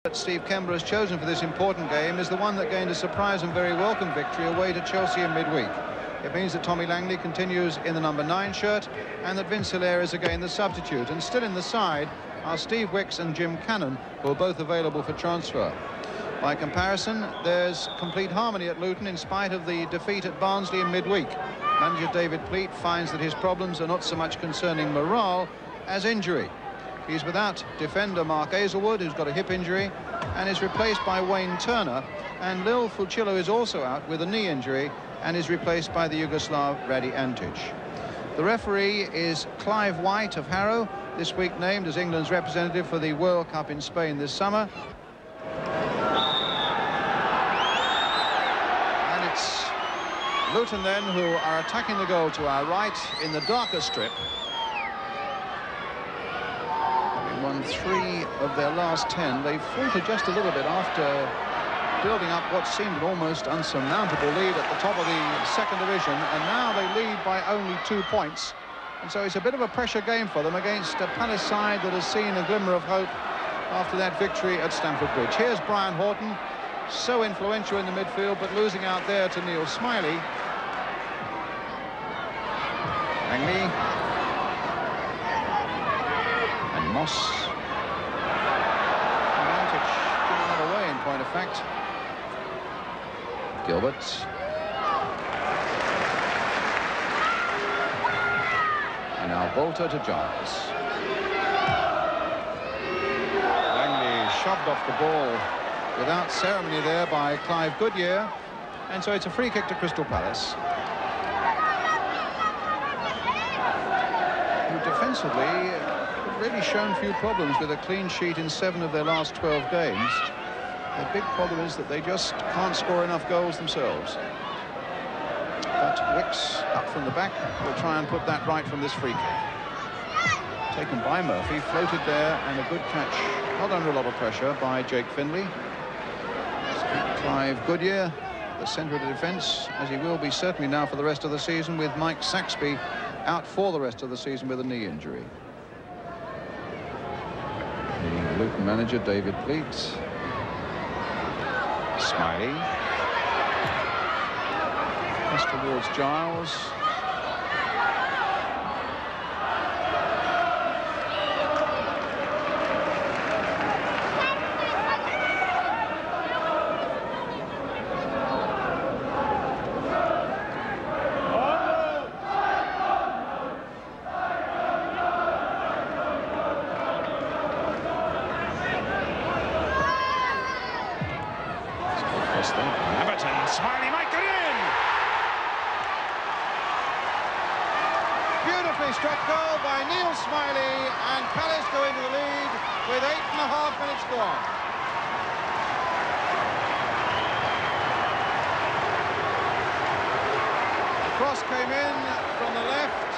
that Steve Kember has chosen for this important game is the one that gained a surprise and very welcome victory away to Chelsea in midweek. It means that Tommy Langley continues in the number 9 shirt and that Vince Hilaire is again the substitute. And still in the side are Steve Wicks and Jim Cannon, who are both available for transfer. By comparison, there's complete harmony at Luton in spite of the defeat at Barnsley in midweek. Manager David Pleat finds that his problems are not so much concerning morale as injury. He's without defender Mark Azelwood, who's got a hip injury, and is replaced by Wayne Turner. And Lil Fulcillo is also out with a knee injury and is replaced by the Yugoslav Radi Antic. The referee is Clive White of Harrow, this week named as England's representative for the World Cup in Spain this summer. And it's Luton then who are attacking the goal to our right in the darker strip. Having won 3 of their last 10, they've faltered just a little bit after building up what seemed an almost unsurmountable lead at the top of the 2nd division, and now they lead by only 2 points. And so it's a bit of a pressure game for them against a Palace side that has seen a glimmer of hope after that victory at Stamford Bridge. Here's Brian Horton, so influential in the midfield, but losing out there to Neil Smiley. Langley. And Moss. And Antic giving that away in point of fact. Gilbert. And now Bolter to Giles. Langley shoved off the ball without ceremony there by Clive Goodyear, and so it's a free kick to Crystal Palace, who defensively have really shown few problems with a clean sheet in 7 of their last 12 games. The big problem is that they just can't score enough goals themselves. But Wicks up from the back will try and put that right from this free kick. Taken by Murphy, floated there, and a good catch, not under a lot of pressure, by Jake Findlay. Clive Goodyear, the centre of the defence, as he will be certainly now for the rest of the season, with Mike Saxby out for the rest of the season with a knee injury. The Luton manager, David Pleat. Smiley. Pass towards Giles. Smiley might get in! Beautifully struck goal by Neil Smiley, and Palace go into the lead with 8.5 minutes gone. The cross came in from the left,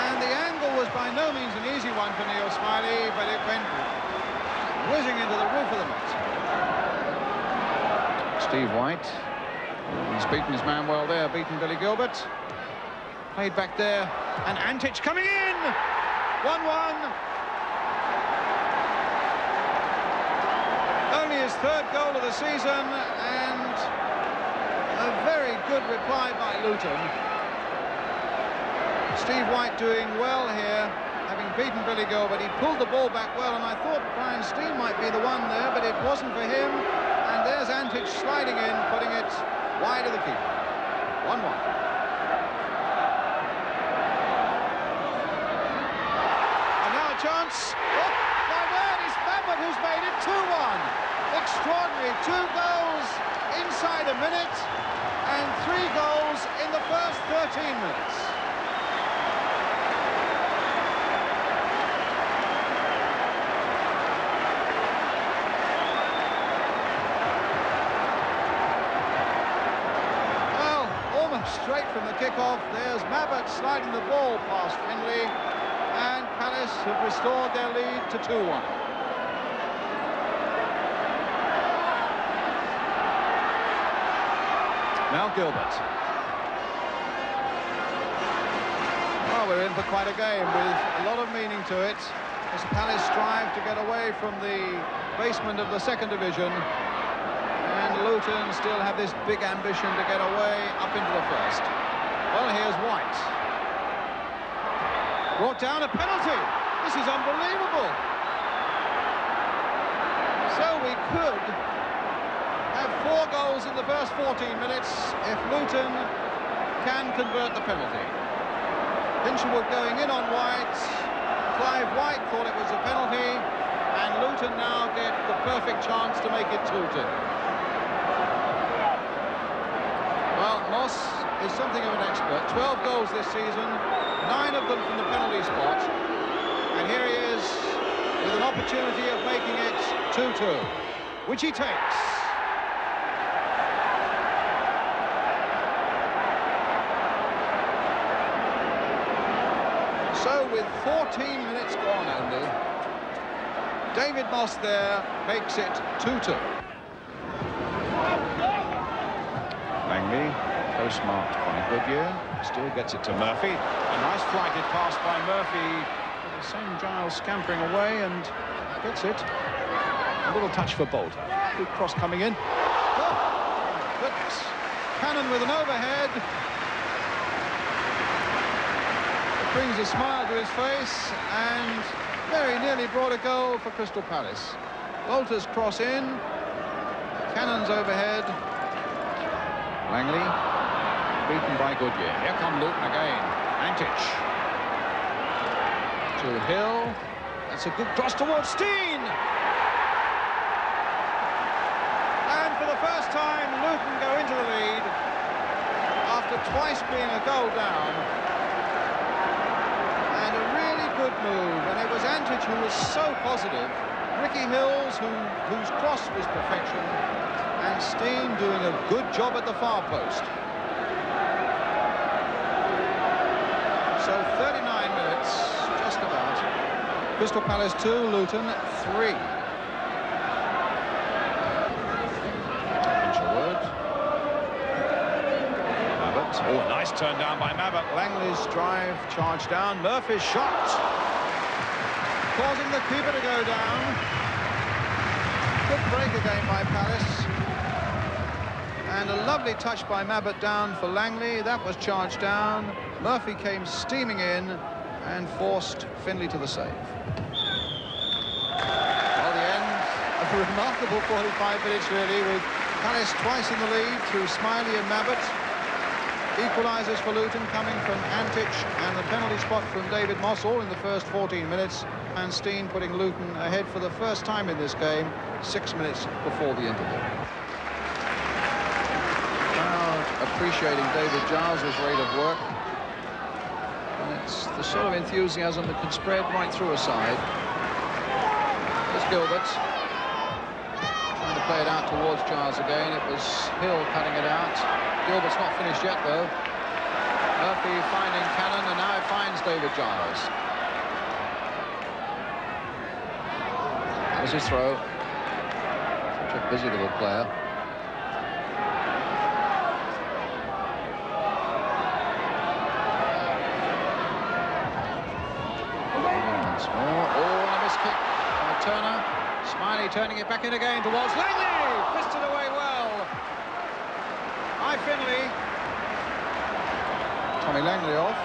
and the angle was by no means an easy one for Neil Smiley, but it went whizzing into the roof of the net. Steve White, he's beaten his man well there, beaten Billy Gilbert. Played back there, and Antic coming in! 1-1. Only his 3rd goal of the season, and a very good reply by Luton. Steve White doing well here, having beaten Billy Gilbert. He pulled the ball back well, and I thought Brian Steele might be the one there, but it wasn't for him. And there's Antic sliding in, putting it wide of the keeper. 1-1. And now a chance. Oh, my word, it's Babbitt who's made it 2-1. Extraordinary. 2 goals inside a minute, and 3 goals in the first 13 minutes. Straight from the kickoff, there's Mabbutt sliding the ball past Findlay, and Palace have restored their lead to 2-1. Now Gilbert. Oh, we're in for quite a game with a lot of meaning to it. Crystal Palace strive to get away from the basement of the second division, and Luton still have this big ambition to get away up into the first. Well, here's White. Brought down, a penalty. This is unbelievable. So we could have 4 goals in the first 14 minutes if Luton can convert the penalty. Hinshelwood going in on White. Clive White thought it was a penalty, and Luton now get the perfect chance to make it 2-2. Well, Moss is something of an expert. 12 goals this season, 9 of them from the penalty spot. And here he is with an opportunity of making it 2-2, which he takes. So with 14 minutes gone only, David Moss there makes it 2-2. Langley, postmarked by Goodyear, still gets it to Murphy. A nice flighted pass by Murphy. The same Giles scampering away and gets it. A little touch for Bolt. Good cross coming in. Oh, my goodness. Cannon with an overhead. It brings a smile to his face and very nearly brought a goal for Crystal Palace. Bolter's cross in. Cannon's overhead. Langley, beaten by Goodyear. Here come Luton again. Antich. To Hill. That's a good cross towards Steen. And for the first time, Luton go into the lead after twice being a goal down. And a really good move. And it was Antich who was so positive. Ricky Hills, whose cross was perfection. And Steen doing a good job at the far post. So 39 minutes, just about. Crystal Palace 2, Luton 3. Hinshelwood. Mabbott. Oh, a nice turn down by Mabbott. Langley's drive, charge down. Murphy's shot. Causing the keeper to go down. Good break again by Palace. And a lovely touch by Mabbott down for Langley. That was charged down. Murphy came steaming in and forced Finlay to the save. Well, the end of a remarkable 45 minutes, really, with Palace twice in the lead through Smiley and Mabbott. Equalisers for Luton coming from Antich and the penalty spot from David Moss, all in the first 14 minutes. And Steen putting Luton ahead for the first time in this game, 6 minutes before the interval. Appreciating David Giles' rate of work. And it's the sort of enthusiasm that can spread right through a side. There's Gilbert. Trying to play it out towards Giles again. It was Hill cutting it out. Gilbert's not finished yet, though. Murphy finding Cannon, and now it finds David Giles. That was his throw. Such a busy little player. Turner, Smiley turning it back in again towards Langley, fisted away well. Hi Finlay. Tommy Langley off.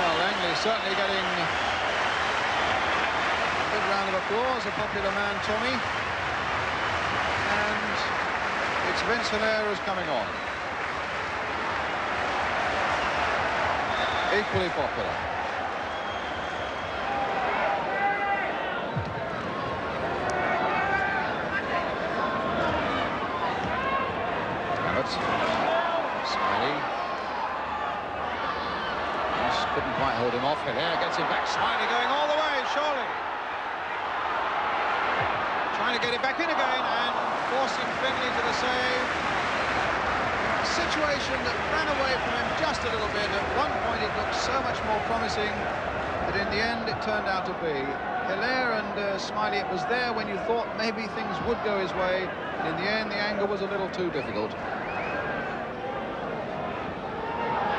Well, Langley certainly getting a good round of applause, a popular man, Tommy. And it's Vince Hilaire who's coming on. Equally popular. Smiley. Just couldn't quite hold him off. Hilaire gets it back. Smiley going all the way, surely. Trying to get it back in again and forcing Finlay to the save. A situation that ran away from him just a little bit. At one point it looked so much more promising that in the end it turned out to be. Hilaire and Smiley, it was there when you thought maybe things would go his way, and in the end the angle was a little too difficult.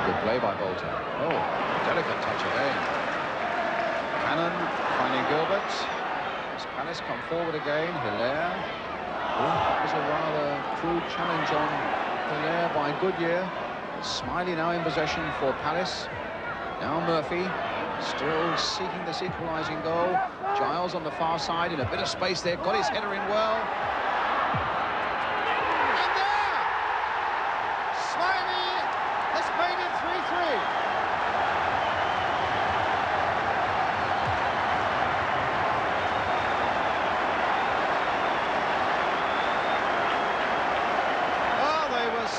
Good play by Bolton. Oh, delicate touch again. Cannon finding Gilbert. As Palace come forward again, Hilaire. Oh, that was a rather crude challenge on Hilaire by Goodyear. Smiley now in possession for Palace. Now Murphy still seeking this equalising goal. Giles on the far side in a bit of space there, got his header in well. And there! Smiley has made it 3-3.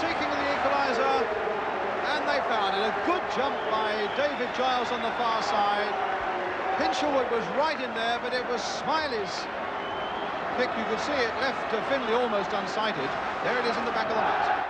Seeking the equaliser, and they found it. A good jump by David Giles on the far side. Hinshelwood was right in there, but it was Smiley's kick. You could see it left Finlay almost unsighted. There it is in the back of the net.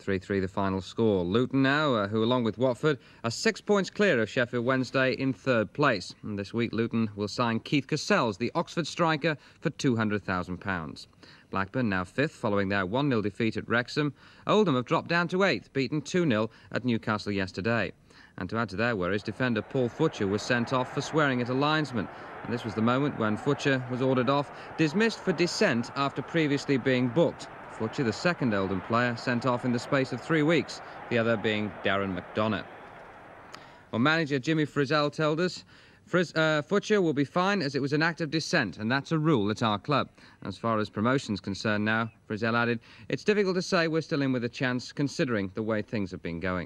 3-3 the final score. Luton now, who along with Watford, are 6 points clear of Sheffield Wednesday in third place. And this week Luton will sign Keith Cassells, the Oxford striker, for £200,000. Blackburn now fifth following their 1-0 defeat at Wrexham. Oldham have dropped down to eighth, beaten 2-0 at Newcastle yesterday. And to add to their worries, defender Paul Futcher was sent off for swearing at a linesman. And this was the moment when Futcher was ordered off, dismissed for dissent after previously being booked. Futcher, the second Oldham player, sent off in the space of 3 weeks, the other being Darren McDonough. Well, manager Jimmy Frizzell told us Futcher will be fine as it was an act of dissent, and that's a rule at our club. As far as promotion's concerned now, Frizzell added, it's difficult to say we're still in with a chance considering the way things have been going.